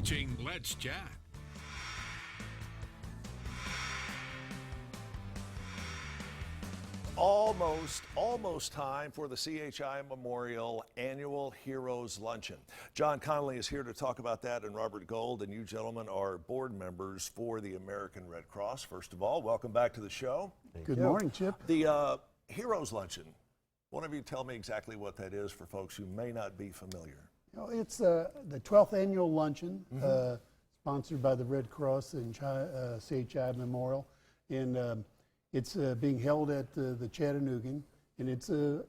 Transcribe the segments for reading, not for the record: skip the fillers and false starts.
watching Let's Chat. Almost time for the CHI Memorial Annual Heroes Luncheon. John Connolly is here to talk about that, and Robert Gold, and you gentlemen are board members for the American Red Cross. First of all, welcome back to the show. Good morning, Chip. The Heroes Luncheon, one of you tell me exactly what that is for folks who may not be familiar. You know, it's the 12th annual luncheon, sponsored by the Red Cross and CHI Memorial, and it's being held at the Chattanoogan, and it's an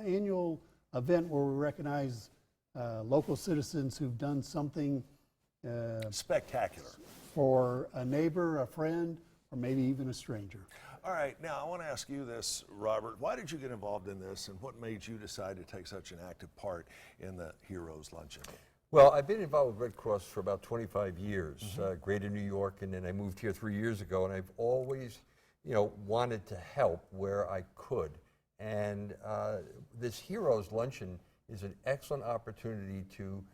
annual event where we recognize local citizens who've done something Spectacular. for a neighbor, a friend, or maybe even a stranger. All right, now I want to ask you this, Robert. Why did you get involved in this, and what made you decide to take such an active part in the Heroes Luncheon? Well, I've been involved with Red Cross for about 25 years, Greater New York, and then I moved here 3 years ago, and I've always, wanted to help where I could. And this Heroes Luncheon is an excellent opportunity to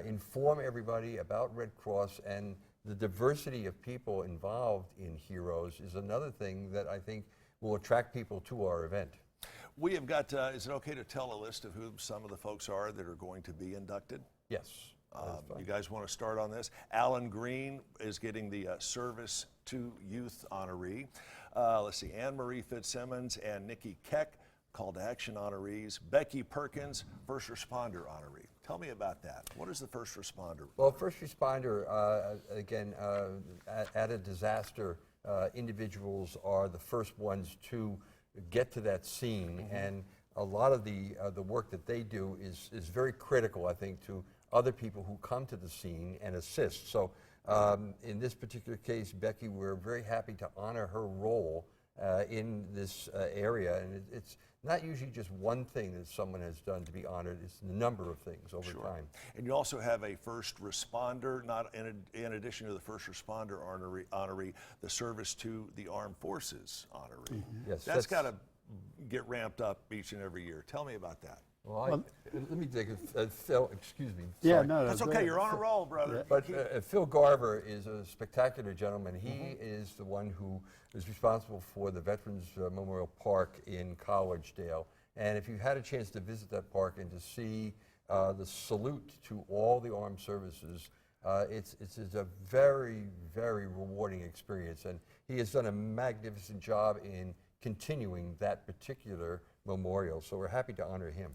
inform everybody about Red Cross, and the diversity of people involved in Heroes is another thing that I think will attract people to our event. We have got, is it okay to tell a list of who some of the folks are that are going to be inducted? Yes. that is fine. You guys want to start on this? Alan Green is getting the Service to Youth honoree. Let's see, Anne Marie Fitzsimmons and Nikki Keck, Call to Action honorees. Becky Perkins, First Responder honoree. Tell me about that. What is the first responder? Well, first responder, again, at a disaster, individuals are the first ones to get to that scene, and a lot of the work that they do is very critical, I think, to other people who come to the scene and assist. So in this particular case, Becky, we're very happy to honor her role in this area, and it's not usually just one thing that someone has done to be honored, it's a number of things over time. And you also have a first responder, not in addition to the first responder honoree, the Service to the Armed Forces honoree. Yes, that's got to get ramped up each and every year. Tell me about that. Well, let me take Phil, excuse me. Yeah, sorry. no, That's okay, great. you're on a roll, brother. But Phil Garver is a spectacular gentleman. He is the one who is responsible for the Veterans Memorial Park in Collegedale. And if you've had a chance to visit that park and to see the salute to all the armed services, it's a very, very rewarding experience. And he has done a magnificent job in continuing that particular memorial, so we're happy to honor him.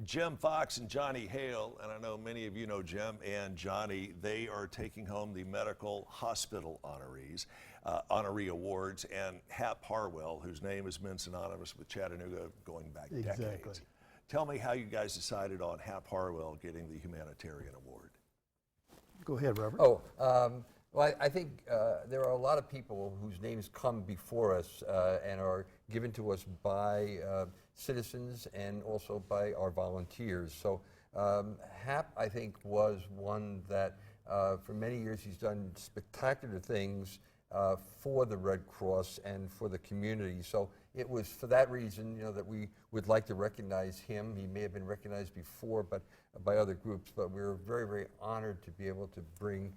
Jim Fox and Johnny Hale, and I know many of you know Jim and Johnny, they are taking home the Medical Hospital honoree awards, and Hap Harwell, whose name has been synonymous with Chattanooga going back decades. Tell me how you guys decided on Hap Harwell getting the humanitarian award. Go ahead, Robert. Well, I think there are a lot of people whose names come before us and are given to us by citizens and also by our volunteers. So Hap, I think, was one that for many years he's done spectacular things for the Red Cross and for the community. So it was for that reason, that we would like to recognize him. He may have been recognized before, but by other groups. But we're very, very honored to be able to bring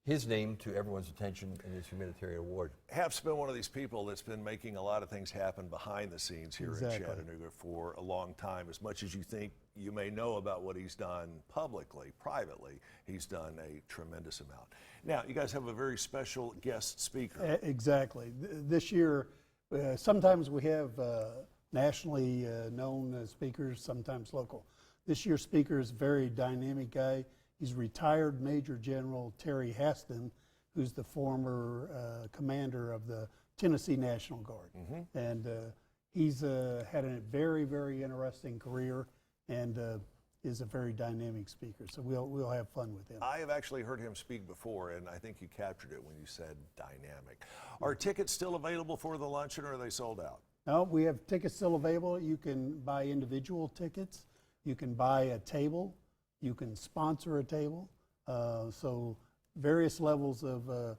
his name to everyone's attention in this humanitarian award. Hap's been one of these people that's been making a lot of things happen behind the scenes here in Chattanooga for a long time. As much as you think you may know about what he's done publicly, privately, he's done a tremendous amount. Now, you guys have a very special guest speaker. Exactly. This year, sometimes we have nationally known speakers, sometimes local. This year's speaker is a very dynamic guy. He's retired Major General Terry Haston, who's the former commander of the Tennessee National Guard. And he's had a very, very interesting career and is a very dynamic speaker. So we'll have fun with him. I have actually heard him speak before, and I think you captured it when you said dynamic. Are tickets still available for the luncheon, or are they sold out? No, we have tickets still available. You can buy individual tickets. You can buy a table. You can sponsor a table. So various levels of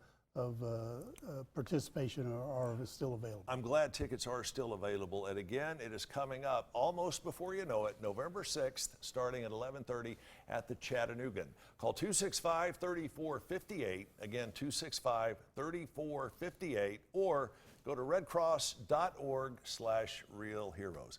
participation are still available. I'm glad tickets are still available. And again, it is coming up almost before you know it, November 6th, starting at 11:30 at the Chattanoogan. Call 265-3458. Again, 265-3458, or go to redcross.org/realheroes.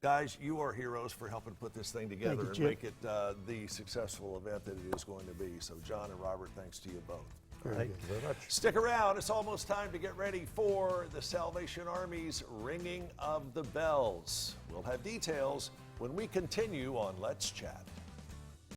Guys, you are heroes for helping put this thing together you, and Chip. make it the successful event that it is going to be. So John and Robert, thanks to you both. Very good. Thank you very much. Stick around. It's almost time to get ready for the Salvation Army's Ringing of the Bells. We'll have details when we continue on Let's Chat.